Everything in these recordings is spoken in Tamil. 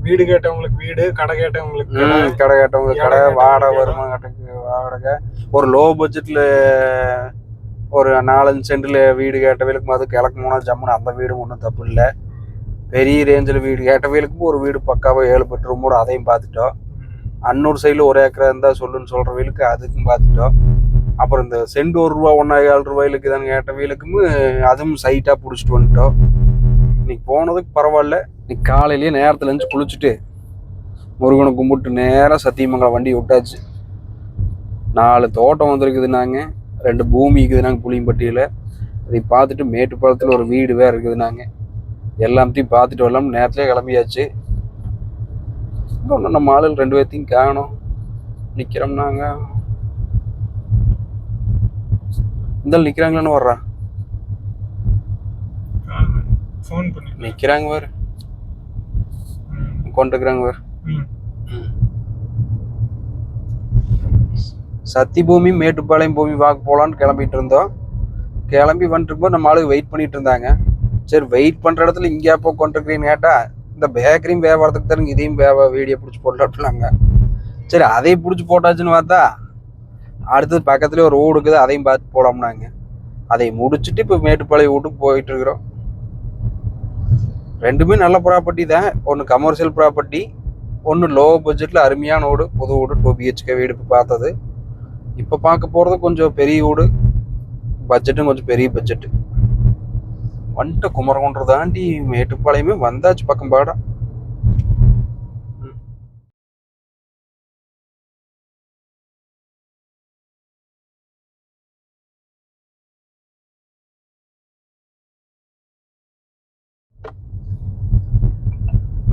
வீடு கேட்டவங்களுக்கு வீடு, கடை கேட்டவங்களுக்கு கடை கேட்டவங்களுக்கு கடை, வாடகை வருமானத்துக்கு வாடகை, ஒரு லோ பட்ஜெட்ல ஒரு 4-5 சென்ட்ல வீடு கேட்டவங்களுக்கு அது கிழக்கு மூணா ஜம்முன்னு அந்த வீடும் ஒன்றும் தப்பு இல்லை. பெரிய ரேஞ்சில் வீடு கேட்டவங்களுக்கும் ஒரு வீடு பக்காவாக 7 பெட்ரூமோட அதையும் பார்த்துட்டோம். அன்னூர் சைடில் 1 ஏக்கரா இருந்தால் சொல்லுன்னு சொல்கிறவங்களுக்கு அதுக்கும் பார்த்துட்டோம். அப்புறம் இந்த சென்ட் ₹1 ₹1.25 தானே கேட்டவங்களுக்கும் அதுவும் சைட்டாக பிடிச்சிட்டு வந்துட்டோம். இன்னைக்கு போனதுக்கு பரவாயில்ல. இன்னைக்கு காலையிலேயே நேரத்தில் இருந்து குளிச்சுட்டு முருகனை கும்பிட்டு நேராக சத்தியமங்கலம் வண்டி விட்டாச்சு. 4 தோட்டம் வந்திருக்குது. நாங்கள் 2 பூமி இருக்குது. நாங்கள் புளியம்பட்டியில் அதை பார்த்துட்டு மேட்டுப்பாளத்தில் ஒரு வீடு வேறு இருக்குது. நாங்கள் எல்லாத்தையும் பார்த்துட்டு வரலாம் நேரத்துலேயே கிளம்பியாச்சு. இன்னும் நம்ம ஆளுகள் 2 பேர்த்தையும் காணோம். நிற்கிறோம். நாங்கள் இந்த நிற்கிறாங்களான்னு வர்றா நிற்கிறாங்க வேறு கொண்டுக்கிறாங்க வேறு. சத்தி பூமி மேட்டுப்பாளையம் பூமி பார்க்க போகலான்னு கிளம்பிட்டு இருந்தோம். கிளம்பி வந்துட்டு இருக்கும்போது நம்ம ஆளுக்கு வெயிட் பண்ணிட்டு இருந்தாங்க. சரி வெயிட் பண்ணுற இடத்துல இங்கே எப்போ கொண்டுருக்கிறீன்னு கேட்டால் இந்த பேக்கரியும் வியாபாரத்துக்கு தருங்க, இதையும் வீடியோ பிடிச்சி போட்டாங்க. சரி அதையும் பிடிச்சி போட்டாச்சுன்னு பார்த்தா அடுத்தது பக்கத்துலேயே ஒரு ரோடு இருக்குது, அதையும் பார்த்து போடாம்னாங்க. அதை முடிச்சுட்டு இப்போ மேட்டுப்பாளையம் வீட்டுக்கு போயிட்டு இருக்கிறோம். ரெண்டுமே நல்ல ப்ராப்பர்ட்டி தான். ஒன்று கமர்ஷியல் ப்ராப்பர்ட்டி, ஒன்று லோ பட்ஜெட்டில் அருமையான வீடு, புது வீடு 2 BHK வீடு. இப்போ பார்த்தது. இப்போ பார்க்க போகிறது கொஞ்சம் பெரிய வீடு, பட்ஜெட்டும் கொஞ்சம் பெரிய பட்ஜெட்டு. வந்துட்டு குமரகுன்றம் தாண்டி மேட்டுப்பாளையமே வந்தாச்சு பக்கம் பாடா.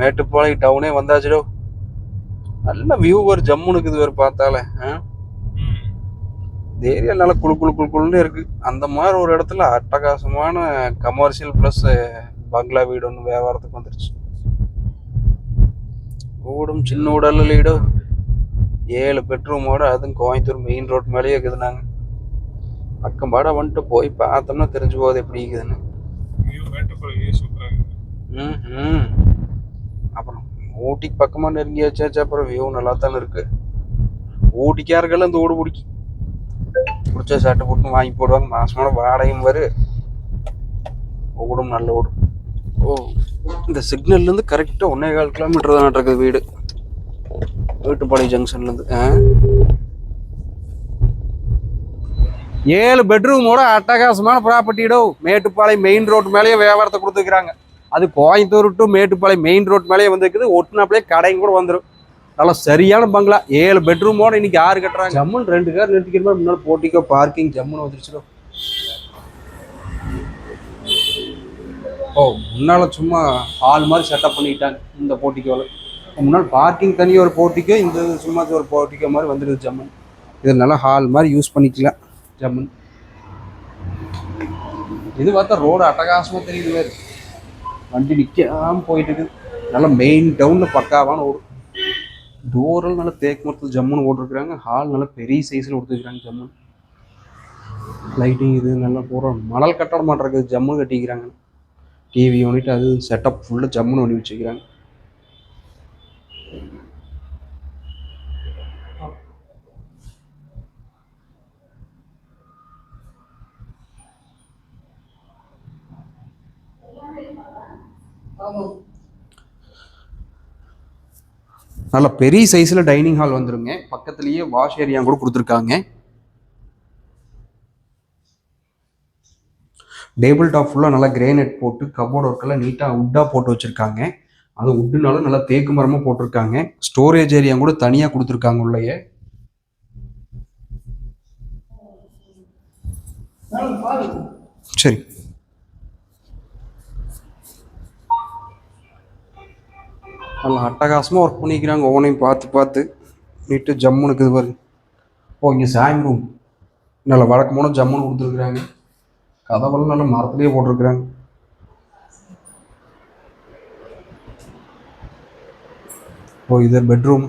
மேட்டுப்பாளையம் டவுனே வந்தாச்சுடோ. நல்ல வியூ ஒரு ஜம்முன்னு இருக்குது வேறு பார்த்தாலே. இந்த ஏரியா நல்லா குழுன்னு இருக்கு. அந்த மாதிரி ஒரு இடத்துல அட்டகாசமான கமர்ஷியல் ப்ளஸ் பங்களா வீடு ஒன்று வியாபாரத்துக்கு வந்துருச்சு. வீடும் சின்ன வீடல்ல லீடோ, 7 பெட்ரூமோட, அதுவும் கோயம்புத்தூர் மெயின் ரோட் மேலேயே இருக்குது. நாங்கள் பக்கம் பாட வந்துட்டு போய் பார்த்தோம்னா தெரிஞ்சு போகுது எப்படி இருக்குதுன்னு. அப்புறம் ஊட்டிக்கு பக்கமாக நெருங்கியாச்சு. அப்புறம் வியூ நல்லா தானே இருக்கு. ஊட்டிக்காரர்கள் இந்த வீடு பிடிச்ச சட்டை போட்டு வாங்கி போடுவாங்க. மாசமான வாடகையும் வரும், ஓடும் நல்ல ஓடும். இந்த சிக்னல்லேருந்து கரெக்டாக 1.25 கிலோமீட்டர் தான் இருக்குது வீடு, மேட்டுப்பாளையம் ஜங்ஷன்லேருந்து. 7 பெட்ரூமோட அட்டகாசமான ப்ராப்பர்ட்டிடோ. மேட்டுப்பாளையம் மெயின் ரோட் மேலேயே வியாபாரத்தை கொடுத்துருக்குறாங்க. அது Coimbatore to Mettupalayam main road மேலேயே வந்துருக்குது. ஒட்டுனாப்பிலே கடையும் கூட வந்துடும். நல்லா சரியான பங்களா, 7 பெட்ரூமோட இன்னைக்கு 6 கட்டுறாங்க. ஜம்முன்னு 2 கார் நிறுத்திக்கிற மாதிரி முன்னாடி போட்டிக்கோ பார்க்கிங் ஜம்முன்னு வந்துருச்சுடோ. முன்னால சும்மா ஹால் மாதிரி செட்டப் பண்ணிக்கிட்டாங்க இந்த போட்டிக்கோவில். முன்னாடி பார்க்கிங் தனியாக ஒரு போட்டிக்கோ, இந்த சும்மா ஒரு போட்டிக்கோ மாதிரி வந்துடுது ஜம்முன். இது நல்லா ஹால் மாதிரி யூஸ் பண்ணிக்கலாம் ஜம்முன். இது பார்த்தா ரோடு அட்டகாசமாக தெரியுது வேறு. வண்டி நிற்காமல் போயிட்டு இருக்குது. நல்லா மெயின் டவுனில் பக்காவான ஒரு டோரெல்லாம் நல்லா தேக்கு மரத்தில் ஜம்முன்னு போட்டிருக்கிறாங்க. ஹால் நல்லா பெரிய சைஸில் கொடுத்துருக்குறாங்க ஜம்முன். லைட்டிங் இது நல்லா போகிற மணல் கட்டட மாட்டிருக்குது, ஜம்முன்னு கட்டிக்கிறாங்க. டிவி யூனிட் அது செட்டப் ஃபுல்லாக ஜம்முன்னு பண்ணி வச்சுக்கிறாங்க. நல்ல பெரிய சைஸில் டைனிங் ஹால் வந்துருங்க. பக்கத்துலேயே வாஷ் ஏரியா கூட கொடுத்துருக்காங்க. டேபிள் டாப் ஃபுல்லாக நல்லா கிரேனைட் போட்டு கபோர்ட் ஒர்க்கெல்லாம் நீட்டாக வுட்டாக போட்டு வச்சுருக்காங்க. அது வுட்டுனாலும் நல்லா தேக்கு மரமாக போட்டிருக்காங்க. ஸ்டோரேஜ் ஏரியா கூட தனியாக கொடுத்துருக்காங்க உள்ளேயே. சரி, நல்லா அட்டகாசமாக ஒர்க் பண்ணிக்கிறாங்க. ஒவ்வொன்றையும் பார்த்து நீட்டு ஜம்முன்னு இருக்குது பாருங்க. இங்கே சாமி ரூம் நல்லா வழக்கமான ஜம்முன்னு கொடுத்துருக்குறாங்க. கதவெல்லாம் நல்லா மரத்துலேயே போட்டிருக்குறாங்க. இது பெட்ரூம்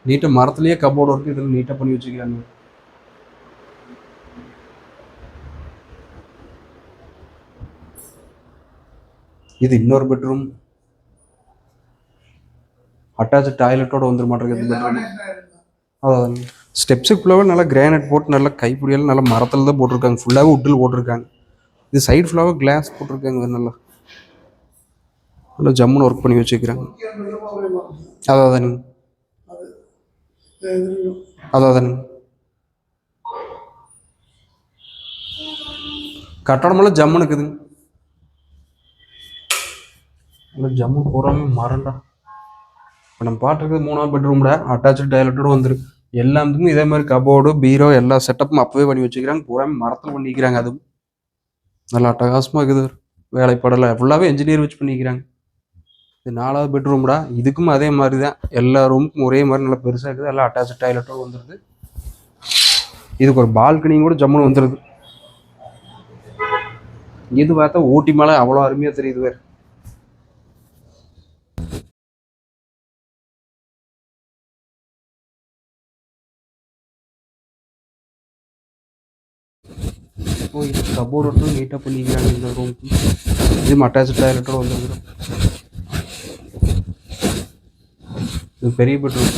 நீட்டாக மரத்துலேயே கபோர்டு ஒர்க்கு இதில் நீட்டாக பண்ணி வச்சுக்கிறாங்க. இது இன்னொரு பெட்ரூம். அட்டாச் டாய்லெட்டோட வந்துட மாட்டேங்குது பெட்ரூம். அதான் ஸ்டெப்ஸுக்கு ஃபுல்லாகவே நல்லா கிரானைட் போட்டு நல்லா கைப்பிடியெல்லாம் நல்லா மரத்தில் தான் போட்டிருக்காங்க, ஃபுல்லாகவே உட்டில் போட்டிருக்காங்க. இது சைடு ஃபுல்லாகவே கிளாஸ் போட்டிருக்காங்க, நல்லா நல்லா ஜம்முன்னு ஒர்க் பண்ணி வச்சுக்கிறாங்க. அதான் அதான் கட்டடமெல்லாம் ஜம்முன்னு இருக்குதுங்க. நல்லா ஜம்மு பூராமே மரண்டா. இப்போ நம்ம பாட்டுருக்குது 3ஆம் பெட்ரூம்ல அட்டாச்சு டாய்லெட்டோட வந்துருக்கு. எல்லாத்துக்கும் இதே மாதிரி கபோர்டு பீரோ எல்லா செட்டப்பும் அப்பவே பண்ணி வச்சுக்கிறாங்க, பூராமே மரத்தில் பண்ணிக்கிறாங்க. அதுவும் நல்லா அட்டகாசமாக இருக்குது, வேலைப்படலை ஃபுல்லாகவே இன்ஜினியர் வச்சு பண்ணிக்கிறாங்க. இது 4வது பெட்ரூம்டா. இதுக்கும் அதே மாதிரி தான், எல்லா ரூமுக்கும் ஒரே மாதிரி நல்லா பெருசாக இருக்குது, எல்லாம் அட்டாச் டாய்லெட்டோட வந்துடுது. இதுக்கு ஒரு பால்கனியும் கூட ஜம்முன்னு வந்துடுது. இது பார்த்தா ஊட்டி மலை அவ்வளோ அருமையாக தெரியுது வேறு. இது கபோர்டு மட்டும் நீட்டாக பண்ணிக்கிறாங்க இந்த ரூமுக்கு. இது அட்டாச் டாய்லெட்டோட வந்துருக்குறோம். இது பெரிய பெட்ரூம்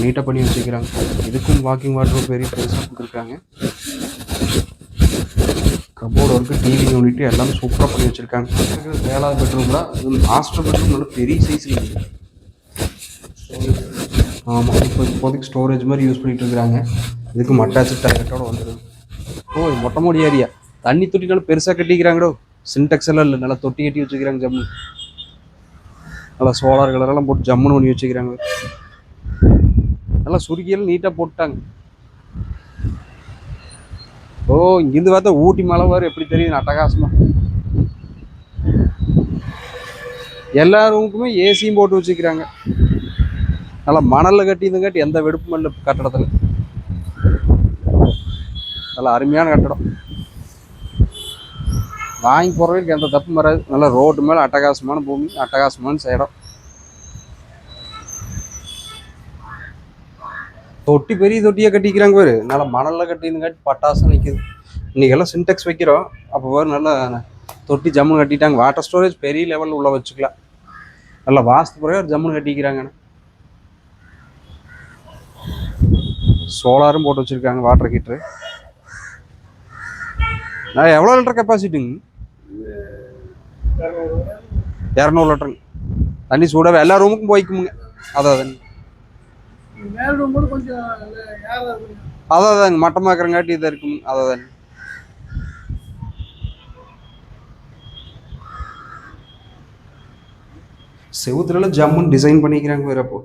நீட்டாக பண்ணி வச்சுக்கிறாங்க. இதுக்கும் வாக்கிங் வாட்டர் பெரிய பெருசாக கொடுத்துருக்காங்க. கபோர்டு ஒர்க்கு, டிவி யூனிட்டு எல்லாமே சூப்பராக பண்ணி வச்சுருக்காங்க. 7வது பெட்ரூம் தான். இது மாஸ்டர் பெட்ரூம் நல்ல பெரிய சைஸ் இருக்குது. ஆமாம், இப்போ இப்போதைக்கு ஸ்டோரேஜ் மாதிரி யூஸ் பண்ணிகிட்டு இருக்கிறாங்க. இதுக்கும் அட்டாச் டாய்லெட்டோட வந்துடுது. மொட்டை மாடி ஏரியா. தண்ணி தொட்டி நல்லா பெருசாக கட்டிக்கிறாங்களோ, சின்டெக்ஸ் எல்லாம் இல்லை, நல்லா தொட்டி கட்டி வச்சுக்கிறாங்க ஜம்மு. நல்லா சோலார் கலரெல்லாம் போட்டு ஜம்முன்னு பண்ணி வச்சுக்கிறாங்க. நல்லா சுருக்கியெல்லாம் நீட்டாக போட்டாங்க. இங்கிருந்து பார்த்தா ஊட்டி மலை வரும் எப்படி தெரியுது அட்டகாசமா. எல்லா ரூமுக்குமே ஏசியும் போட்டு வச்சுக்கிறாங்க. நல்லா மணலில் கட்டியிருந்தங்காட்டி எந்த வெடுப்பும் இல்லை கட்டடத்தில். நல்லா அருமையான கட்டடம், வாங்கி போகிறவங்களுக்கு எந்த தப்பும் வராது. நல்லா ரோட்டு மேலே அட்டகாசமான பூமி, அட்டகாசமான இடம். தொட்டி பெரிய தொட்டியாக கட்டிக்கிறாங்க பேர். நல்லா மணலில் கட்டியிருந்தங்காட்டி பட்டாசம் நிற்கிது. இன்றைக்கெல்லாம் சின்டெக்ஸ் வைக்கிறோம், அப்போ வேறு நல்லா தொட்டி ஜம்முன்னு கட்டிட்டாங்க. வாட்டர் ஸ்டோரேஜ் பெரிய லெவலில் உள்ள வச்சுக்கலாம். நல்லா வாஸ்து பிரகாரம் ஜம்முன்னு கட்டிக்கிறாங்க. சோலாரும் போட்டு வச்சுருக்காங்க, வாட்டர் ஹீட்ரு. எவ்வளோ லிட்டர் கெப்பாசிட்டிங்க? 200 லிட்டருங்க. தண்ணி சூடாக எல்லா ரூமுக்கும் போய்க்குமுங்க. அதான் அதாங்க மட்டமாக்குறங்காட்டி இதாக இருக்குங்க. அதான் செவுத்துல ஜம்முன்னு டிசைன் பண்ணிக்கிறாங்க வேற. அப்போ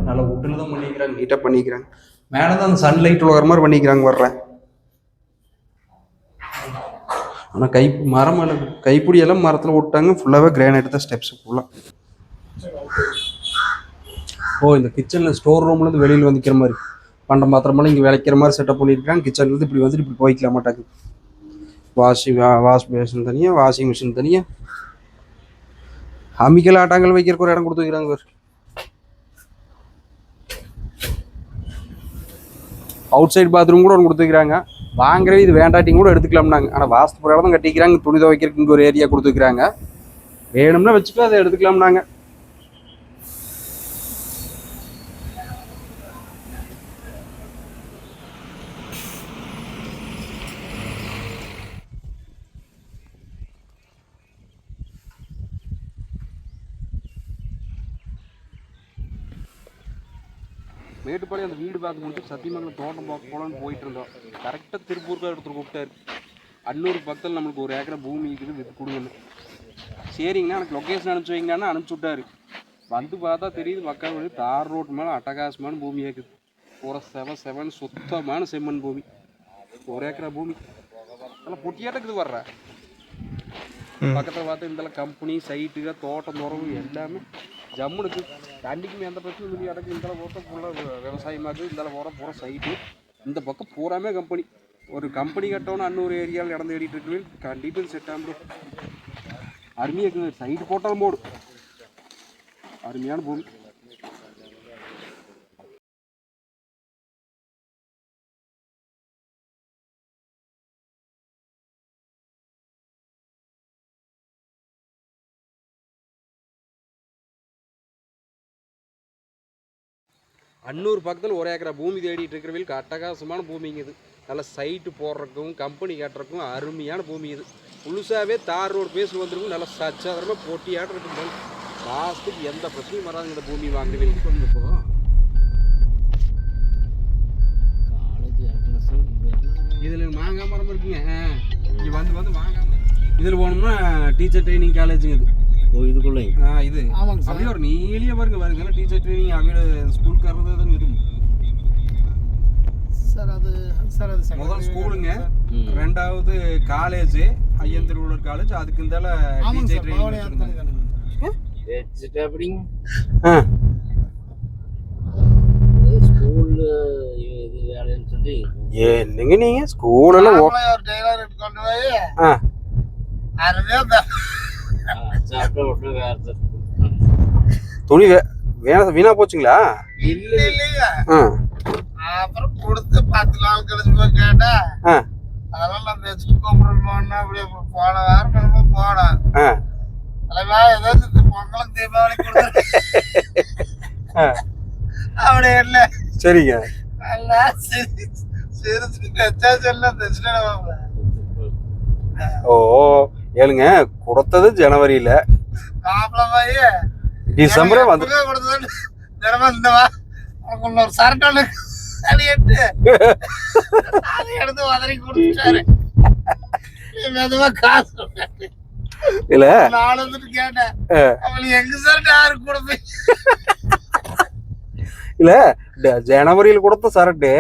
நல்லா உட்டில் தான் பண்ணிக்கிறாங்க, நீட்டாக பண்ணிக்கிறாங்க. மேலே தான் அந்த சன்லைட் உலகிற மாதிரி பண்ணிக்கிறாங்க வர்றேன். ஆனால் மரம் கைப்பிடியெல்லாம் மரத்தில் விட்டாங்க, ஃபுல்லாகவே கிரானைட் தான் ஸ்டெப்ஸ் ஃபுல்லாக. இந்த கிச்சனில் ஸ்டோர் ரூம்லேருந்து வெளியில் வந்துக்கிற மாதிரி பண்ட பாத்திரமெல்லாம் இங்கே விளைக்கிற மாதிரி செட்டப் பண்ணியிருக்காங்க. கிச்சன்லேருந்து இப்படி வந்துட்டு இப்படி போய்க்கலாம் மாட்டாங்க. வாஷ் பேஷன் தனியாக, வாஷிங் மிஷின் தனியாக, அம்மிக்கல் ஆட்டாங்கல் வைக்கிறக்கு ஒரு இடம் கொடுத்து வைக்கிறாங்க. அவுட் சைடு பாத்ரூம் கூட ஒன்று கொடுத்துக்கிறாங்க. வாங்குறவே இது வேண்டாட்டிங்க கூட எடுத்துக்கலாம்னாங்க. ஆனால் வாஸ்து பிரகாரம் தான் கட்டிக்கிறாங்க. துணி துவைக்கிறதுக்கு இங்கே ஒரு ஏரியா கொடுத்துக்கிறாங்க, வேணும்னா வச்சுக்கோ, அதை எடுத்துக்கலாம்னாங்க. மேட்டுப்பாளையம் அந்த வீடு பார்க்க முடிச்சு சத்தியமங்கலம் தோட்டம் பார்க்க போகலான்னு போயிட்டு இருந்தோம். கரெக்டாக திருப்பூருக்கு ஒருத்தர் கூப்பிட்டாரு. அன்னூர் பக்கத்தில் நம்மளுக்கு 1 ஏக்கரை பூமி இருக்குது, விற்று கொடுங்கன்னு. சரிங்கண்ணா எனக்கு லொக்கேஷன் அனுப்பிச்சி வைங்கண்ணா அனுப்பிச்சி விட்டாரு. வந்து பார்த்தா தெரியுது, பக்கம் வழி தார் ரோட்டு மேலே அட்டகாசமான பூமி இருக்குது. பூரா செவன் சுத்தமான செம்மண் பூமி, 1 ஏக்கரா பூமி. நல்லா பொட்டியாட்டக்குது வர்ற. பக்கத்தில் பார்த்தா இந்த கம்பெனி சைட்டுக தோட்டம் துறவு எல்லாமே ஜம்முனுக்கு. தண்ணிக்குமே எந்த பிரச்சனையும் இல்லை. இடக்கு இந்த போட்ட ஃபுல்லாக விவசாயமாக்குது. இந்த போகிற பூரா சைட்டு. இந்த பக்கம் பூராமே கம்பெனி. ஒரு கம்பெனி கட்டோன்னு அன்னூர் ஏரியாவில் இடம் தேடிட்டு இருக்குவேன். கண்டிப்பாக செட் ஆகும். அருமையாக இருக்குங்க. சைட்டு போட்டாலும் போடு, அருமையான பூமி. அன்னூர் பக்கத்தில் ஒரு ஏக்கரா பூமி தேடிட்டு இருக்கிறவங்களுக்கு அட்டகாசமான பூமிங்க இது. நல்ல சைட்டு போடுறதுக்கும் கம்பெனி கட்டுறதுக்கும் அருமையான பூமி இது. முழுசாகவே தார் ரோடு பேசிட்டு வந்துருக்கும். நல்லா சச்சாதரமாக போட்டியாட்டம் இருக்கும். மாதத்துக்கு எந்த பிரச்சனையும் வராதுங்க இந்த பூமி வாங்குறவங்களுக்கு. இப்போ இதில் மாங்காய் மரம் இருக்குங்க. இங்கே வந்து மாங்காய் மரம் இதில் போனோம்னா டீச்சர் ட்ரைனிங் காலேஜுங்க இது. இதுக்குள்ளே இது ஆமாங்க சார். அப்படியே ஒரு நீலியாக பாருங்க டீச்சர் ட்ரைனிங் அப்படியே ஸ்கூலுக்கு தான் இருக்கும் சார். அது சார் அது முதல் ஸ்கூலுங்க, ரெண்டாவது காலேஜ் ஐயன் திருவள்ளுவர் காலேஜ். அதுக்கு இருந்தால டீச்சர் ட்ரைனிங் என்னங்க நீங்க ஸ்கூல் எல்லாம் துணி வீணா போச்சுங்களா? இல்ல இல்லையா, அப்புறம் கொடுத்து 10 நாள் கழிச்சு போய் கேட்டா அதெல்லாம் நான் தைச்சிட்டு கூப்பிட்டு போனா அப்படியே போன வாரம் கிளம்ப போனேன். ஏதாச்சும் பொங்கலும் தீபாவளி கொடுத்து அப்படி இல்ல. சரிங்க. ஓ ஏழுங்க கொடுத்தது ஜனவரியில, டிசம்பரே வந்து ஒரு சரட்டான எடுத்து உதறி கொடுத்துட்டாரு. மெதுவா காசு இல்ல நான் வந்துட்டு கேட்டேன், அவளுக்கு எங்க சரட்டு யாரு கொடுப்பேன்? இல்ல ஜனவரியில கொடுத்த சரட்டு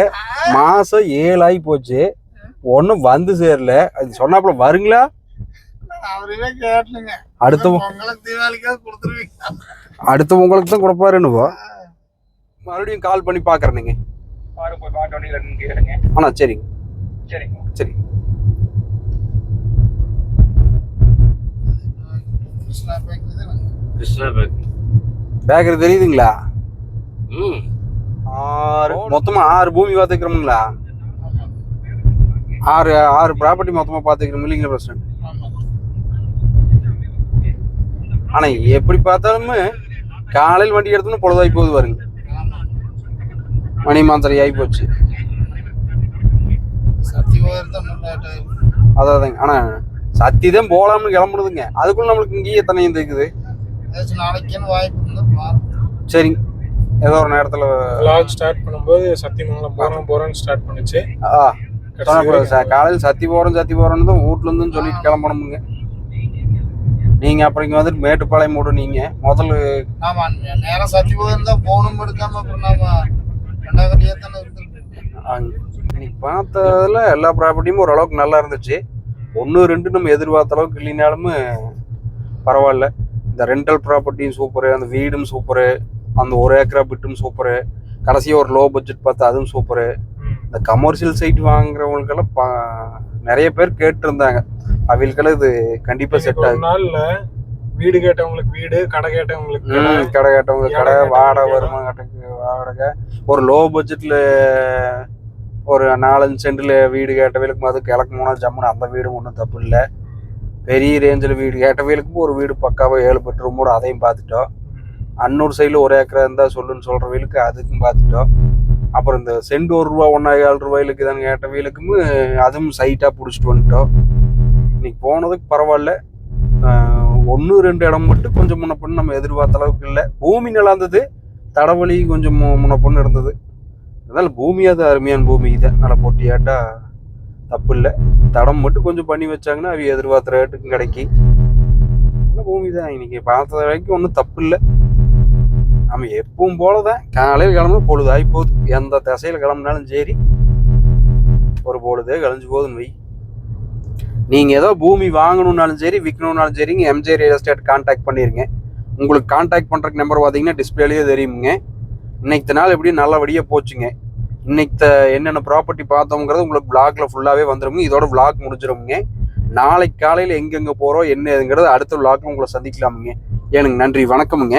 மாசம் 7 ஆகி போச்சு, ஒன்னும் வந்து சேரல. அது சொன்னாப்புல வருங்களா? அவரே கேட்டலுங்க. அடுத்த பொங்கலுக்கு தீபாவளிக்காக கொடுத்துருவீங்க. அடுத்த உங்களுக்கு தான் கொடுப்பாருன்னு மறுபடியும் கால் பண்ணி பாக்குறேன். நீங்க ஆனா சரிங்க சரிங்க சரி. பேக்கரி தெரியுதுங்களா? மொத்தமா 6 பூமி பாத்துக்கிறோமுங்களா? 6 ப்ராப்பர்ட்டி மொத்தமா பாத்துக்கிறோம் இல்லைங்களா பிரசிடண்ட்? ஆனா எப்படி பார்த்தாலுமே காலையில் வண்டி எடுத்தோம்னா பொழுதாகி போகுது பாருங்க. மணி மாந்திரை ஆகி போச்சு. அதாங்க. ஆனா சத்தி தான் போலாம்னு கிளம்புறதுங்க, அதுக்குள்ள நம்மளுக்கு இங்கேயே எத்தனையும் இருக்குது. சரிங்க. ஏதோ ஒரு நேரத்துல ஸ்டார்ட் பண்ணும்போது சத்தி மங்கலம் போறோம்னு ஸ்டார்ட் பண்ணுச்சு. காலையில் சத்தி போறோம்னு தான் வீட்டுல இருந்து சொல்லிட்டு கிளம்பணுமுங்க. நீங்க அப்புறம் இங்க வந்துட்டு மேட்டுப்பாளையம் மூடு. நீங்க முதல்ல ஆமா நேரம் சத்தி போயிருந்தா போனும் எடுக்காம இன்னைக்கு பார்த்ததுல எல்லா ப்ராப்பர்ட்டியும் ஓரளவுக்கு நல்லா இருந்துச்சு. 1-2 நம்ம எதிர்பார்த்த அளவுக்கு இல்லைனாலும் பரவாயில்ல. இந்த ரெண்டல் ப்ராப்பர்ட்டியும் சூப்பரு, அந்த வீடும் சூப்பரு, அந்த 1 ஏக்கரா பிட்டும் சூப்பரு, கடைசியாக ஒரு லோ பட்ஜெட் பார்த்து அதுவும் சூப்பரு. இந்த கமர்ஷியல் சைட் வாங்குறவங்களுக்கெல்லாம் நிறைய பேர் கேட்டு இருந்தாங்க. அவங்களுக்கெல்லாம் இது கண்டிப்பா செட் ஆகும். நாள்ல வீடு கேட்டவங்களுக்கு வீடு, கடை கேட்டவங்களுக்கு கடை, வாடகை வருமானத்துக்கு வாடகை, ஒரு லோ பட்ஜெட்ல ஒரு 4-5 சென்ட்ல வீடு கேட்டவங்களுக்கும் அது கிழக்கு மூணா ஜம்முன்னு அந்த வீடும் ஒன்றும் தப்பு இல்லை. பெரிய ரேஞ்சில் வீடு கேட்டவங்களுக்கும் ஒரு வீடு பக்காவாக 7 பெட்ரூமோட அதையும் பார்த்துட்டோம். அன்னூர் சைடில் 1 ஏக்கரா இருந்தால் சொல்லுன்னு சொல்கிறவங்களுக்கு அதுக்கும் பார்த்துட்டோம். அப்புறம் இந்த சென்ட் ₹1 ₹1.25 தானே கேட்டவங்களுக்கும் அதுவும் சைட்டாக பிடிச்சிட்டு வந்துட்டோம். இன்னைக்கு போனதுக்கு பரவாயில்ல. 1-2 இடம் மட்டும் கொஞ்சம் முன்ன பொண்ணு நம்ம எதிர்பார்த்த அளவுக்கு இல்லை. பூமி நல்லா இருந்தது, தடவழி கொஞ்சம் முன்ன பொண்ணு இருந்தது. அதனால பூமி அது அருமையான பூமி தான், நல்லா போட்டியாட்டா தப்பு இல்லை. தடம் மட்டும் கொஞ்சம் பண்ணி வச்சாங்கன்னா அவங்க எதிர்பார்த்த ரேட்டுக்கும் கிடைக்கி. நல்ல பூமி தான். இன்னைக்கு பார்த்த வரைக்கும் ஒன்றும் தப்பு இல்லை. நம்ம எப்பவும் போலதான் காலையில் கிளம்புனா பொழுதாகி போகுது. எந்த திசையில் கிளம்புனாலும் சரி ஒரு பொழுதே கழிஞ்சு போகுதுன்னு வை. நீங்கள் ஏதோ பூமி வாங்கணுன்னாலும் சரி விற்கணுன்னாலும் சரிங்க எம்ஜே ரியல் எஸ்டேட் கான்டாக்ட் பண்ணிருங்க. உங்களுக்கு கான்டாக்ட் பண்ணுறக்கு நம்பர் பார்த்தீங்கன்னா டிஸ்பிளேலேயே தெரியுமுங்க. இன்னைக்கு நாள் எப்படியும் நல்லபடியாக போச்சுங்க. இன்னைக்கு என்னென்ன ப்ராப்பர்ட்டி பார்த்தோங்கிறது உங்களுக்கு விளாக்ல ஃபுல்லாகவே வந்துடுங்க. இதோட விளாக் முடிஞ்சிருமுங்க. நாளைக்கு காலையில் எங்கெங்கே போகிறோம் என்ன ஏதுங்கிறது அடுத்த விளாக்ல உங்களை சந்திக்கலாமுங்க. ஏனுங்க நன்றி, வணக்கமுங்க.